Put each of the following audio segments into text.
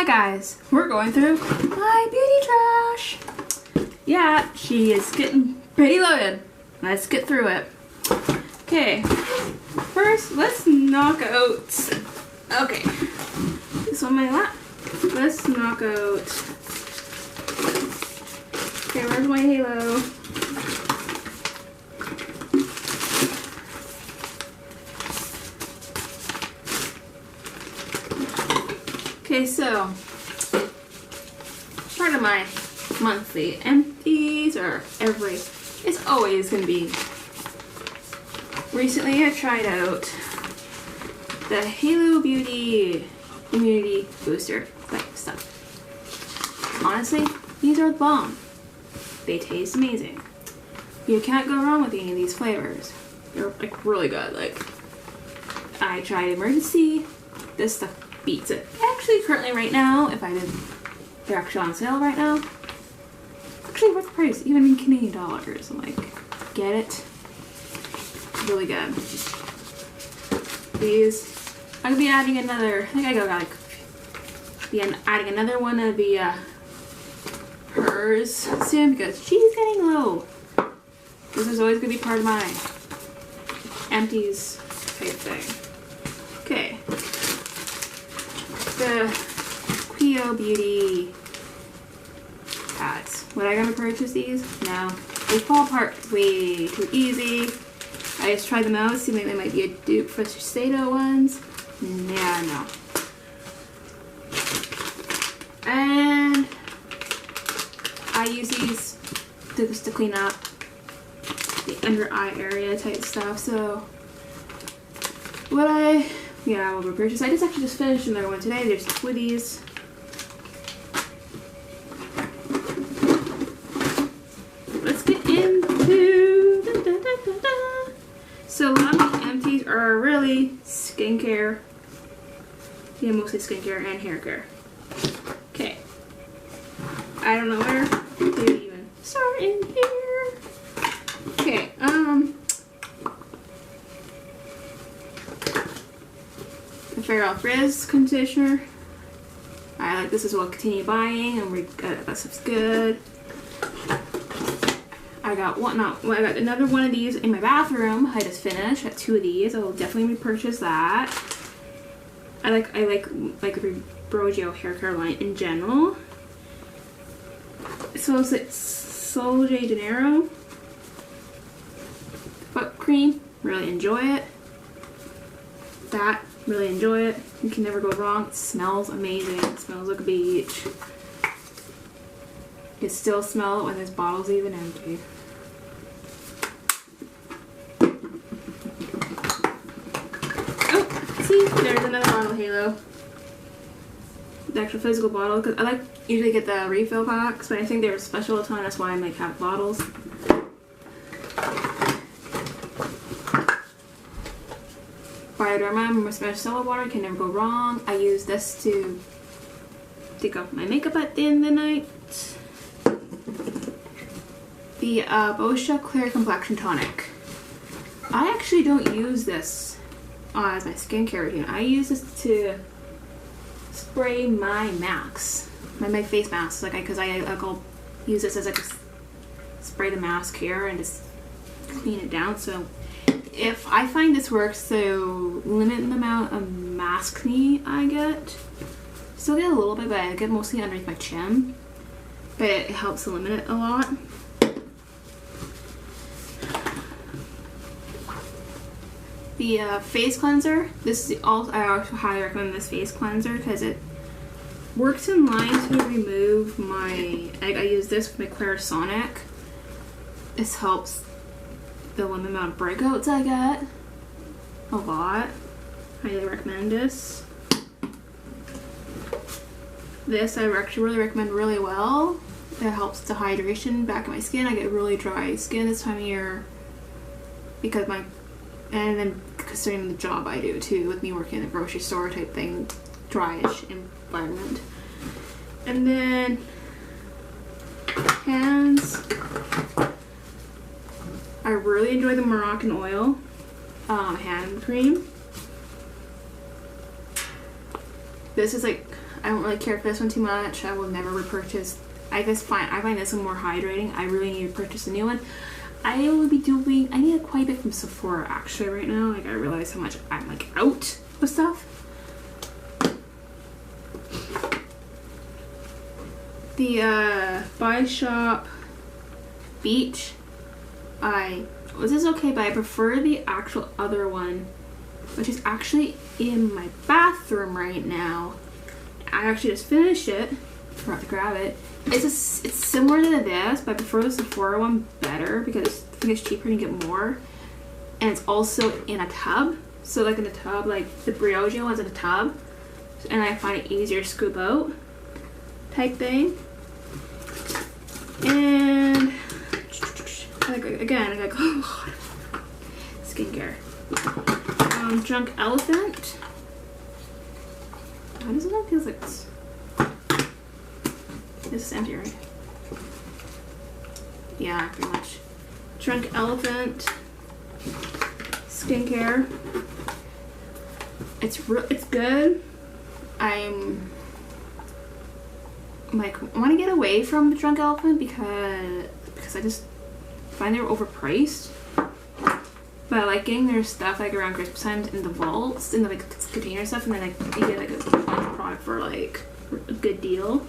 guys, we're going through my beauty trash. Yeah, she is getting pretty loaded. Let's get through it. Okay, first let's knock out, okay, this on my lap. Let's knock out, okay, where's my halo? Okay, so part of my monthly empties, or it's always going to be, recently I tried out the Halo Beauty Immunity Booster like stuff. Honestly, these are the bomb. They taste amazing. You can't go wrong with any of these flavors. They're like really good. Like, I tried Emergency. This stuff beats it. Actually, currently right now, if I did, they're actually on sale right now. Actually worth the price, even in Canadian dollars. I'm like, get it? Really good. These, I'm gonna be adding another, I think I got like, be adding another one of the hers soon because she's getting low. This is always gonna be part of my empties type thing. Okay. The Quio Beauty pads. Would I gonna purchase these? No. They fall apart way too easy. I just tried them out, see maybe they might be a dupe for Shiseido ones. Yeah, no. And I use these just to clean up the under eye area type stuff. So what I will repurchase. I just finished another one today. There's two of these. Let's get into So a lot of the empties are really skincare. Yeah, mostly skincare and hair care. Okay. I don't know where to even start in here. Okay, the Frizz conditioner. I like this as well. Continue buying, and that stuff's good. I got another one of these in my bathroom. I just finished. I got two of these. I will definitely repurchase that. I like the Boscia hair care line in general. So it's like Sol de Janeiro foot cream. Really enjoy it. That. Really enjoy it. You can never go wrong. It smells amazing. It smells like a beach. You can still smell it when this bottle's even empty. Oh, see, there's another bottle of Halo. The actual physical bottle, because I usually get the refill packs, but I think they're special a ton. That's why I make half bottles. Bioderma micellar water, can never go wrong. I use this to take off my makeup at the end of the night. The Boscia Clear Complexion Tonic. I actually don't use this as my skincare routine. I use this to spray my masks, my face masks, because I'll use this as spray the mask here and just clean it down. So if I find this works to limit the amount of maskne I get, still get a little bit, but I get mostly underneath my chin, but it helps to limit it a lot. The face cleanser, I also highly recommend this face cleanser because it works in line to remove I use this with my Clarisonic. This helps the limit amount of breakouts I get a lot. Highly recommend this. This I actually really recommend really well. It helps the hydration back in my skin. I get really dry skin this time of year because and then considering the job I do too, with me working in a grocery store type thing, dryish environment. And then hands. I really enjoy the Moroccan oil hand cream. This is like, I don't really care for this one too much. I will never repurchase. I find this one more hydrating. I really need to purchase a new one. I need quite a bit from Sephora actually right now. Like I realize how much I'm like out of stuff. The Buy Shop Beach. This is okay, but I prefer the actual other one, which is actually in my bathroom right now. I actually just finished it. Forgot to grab it. It's similar to this, but I prefer the Sephora one better because I think it's cheaper and you get more. And it's also in a tub. So like in a tub, like the Briogeo one's in a tub. And I find it easier to scoop out type thing. And again, I got a lot of skincare. Drunk Elephant. Why does it not feel like this? This is empty, right? Yeah, pretty much. Drunk Elephant skincare. It's good. I'm like, I want to get away from the Drunk Elephant because I just find they're overpriced. But I like getting their stuff like around Christmas time in the vaults, in the like container stuff, and then like you get like a bunch of product for like a good deal.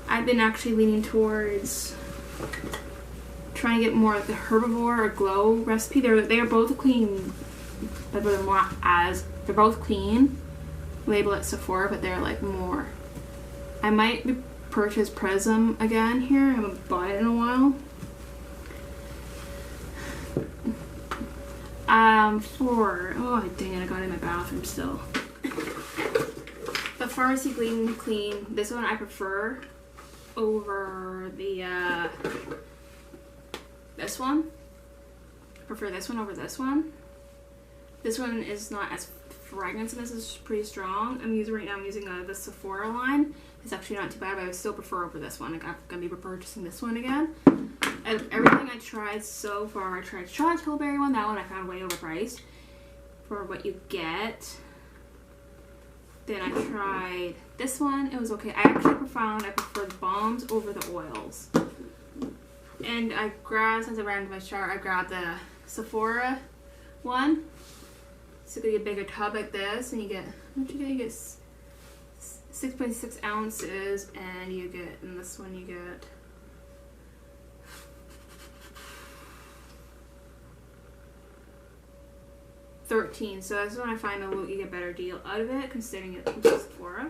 I've been actually leaning towards trying to get more of the herbivore or glow recipe. They are both clean, but they're both clean. Label at Sephora, but they're like more. I might purchase Prism again here. I haven't bought it in a while. Oh dang it, I got it in my bathroom still. The Pharmacy Clean. This one I prefer over the this one. I prefer this one over this one. This one is not as fragrance, and this is pretty strong. I'm using the Sephora line. It's actually not too bad, but I would still prefer over this one. Like, I'm gonna be repurchasing this one again. Everything I tried so far, I tried Charlotte Tilbury one. That one I found way overpriced for what you get. Then I tried this one. It was okay. I actually found I prefer the balms over the oils. And I grabbed, since I ran into my chart, I grabbed the Sephora one. So you get a bigger tub like this, and you get, what you get? You get 6.6 ounces, and you get, in this one you get 13. So that's when I find you get a better deal out of it, considering it's from Sephora.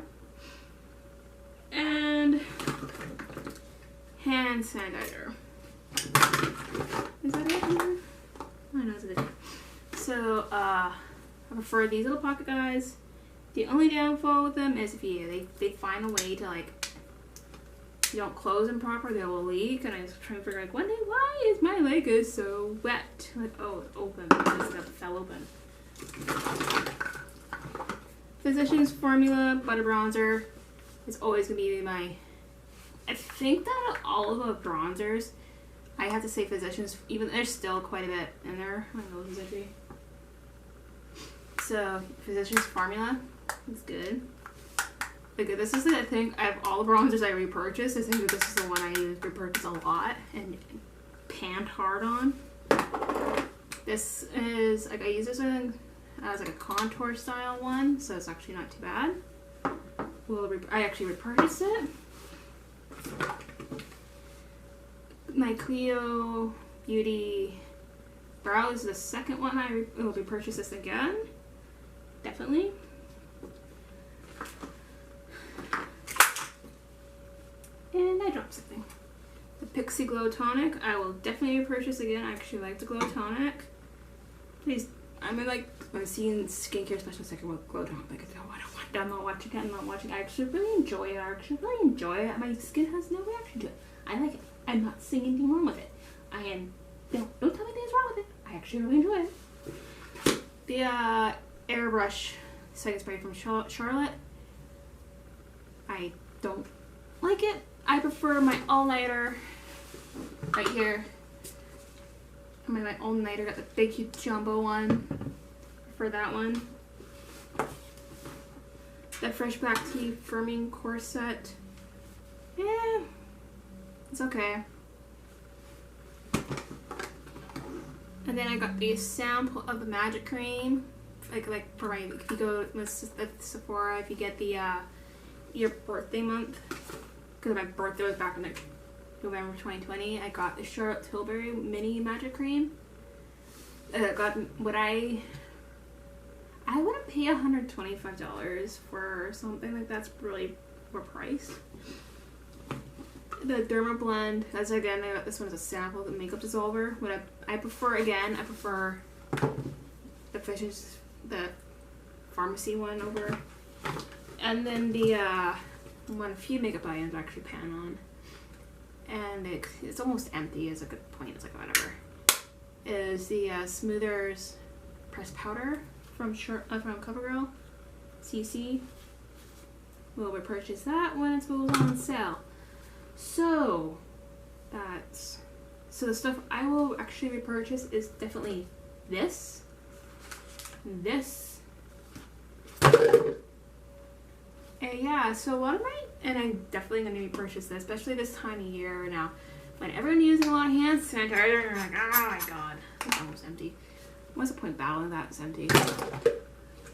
And hand sanitizer. Is that it? I know it's it. So I prefer these little pocket guys. The only downfall with them is if they find a way to, like, you don't close them proper, they will leak. And I was trying to figure out, one day, why is my leg so wet? Like, oh, it's open because it fell open. Physicians Formula Butter Bronzer is always gonna be my. I think that all of the bronzers, I have to say Physicians, even there's still quite a bit in there. I don't know what this is. So Physicians Formula is good. Like, this is I think I have all the bronzers I repurchased. I think that this is the one I repurchase a lot and pant hard on. This is like, I use this one as like a contour style one, so it's actually not too bad. I actually repurchased it. My Clio Beauty Brow is the second one I will repurchase this again. Definitely. And I dropped something. The Pixie Glow Tonic, I will definitely repurchase again. I actually like the Glow Tonic. Please, I mean, like, I've seen skincare specialists like Glow Tonic. Like, I'm not watching. I actually really enjoy it. My skin has no reaction to it. I like it. I'm not seeing anything wrong with it. Don't tell me there's wrong with it. I actually really enjoy it. The Airbrush setting spray from Charlotte. I don't like it. I prefer my all-nighter right here. My all-nighter, got the big huge jumbo one. I prefer that one. The Fresh Black Tea Firming Corset. Yeah, it's okay. And then I got the sample of the Magic Cream. Like for my, if you go with Sephora, if you get the your birthday month, because my birthday was back in like November 2020, I got the Charlotte Tilbury Mini Magic Cream. I got what I wouldn't pay $125 for something like that's really overpriced. The Derma Blend, as again, I got this one as a sample of the makeup dissolver. What I prefer, again, I prefer the pharmacy one over. And then the one a few makeup items actually pan on. And it's almost empty is a good point, it's like whatever. Is the Smoothers Pressed Powder from CoverGirl, CC. We'll repurchase that when it goes on sale. So the stuff I will actually repurchase is definitely this, and yeah. So what am I? And I'm definitely going to repurchase this, especially this time of year now, when everyone's using a lot of hand sanitizer. And you're like, oh my god, it's almost empty. What's the point battling that? It's empty.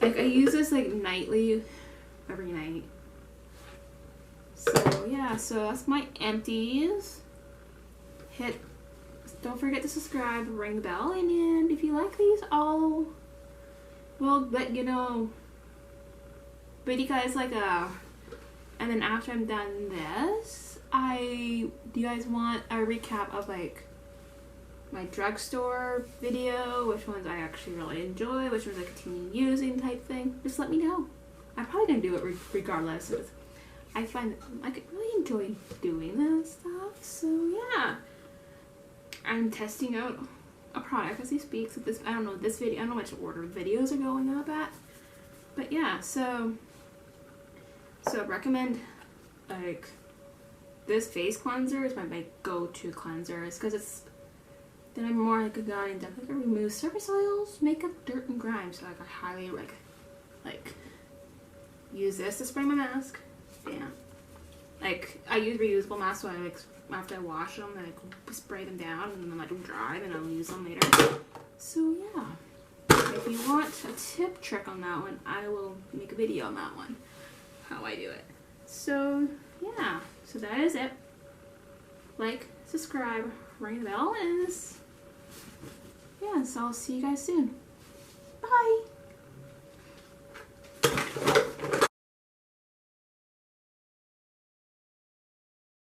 Like I use this like nightly, every night. So yeah, so that's my empties. Don't forget to subscribe, ring the bell, and if you like these, I'll let you know. But you guys and then after I'm done this, do you guys want a recap of like my drugstore video, which ones I actually really enjoy, which ones I continue using type thing? Just let me know. I'm probably gonna do it regardless. I find I really enjoy doing this stuff, so yeah. I'm testing out a product as we speak. So I don't know which order videos are going up at, but yeah. So I recommend like this face cleanser is my go-to cleanser. It's because then I'm more like a guy and definitely remove surface oils, makeup, dirt, and grime. So like I highly like use this to spray my mask. Damn. Like I use reusable masks, so after I wash them, I spray them down and then let them dry, and I'll use them later. So yeah, if you want a tip trick on that one, I will make a video on that one, how I do it. So yeah, so that is it. Like, subscribe, ring the bell, and yeah, so I'll see you guys soon.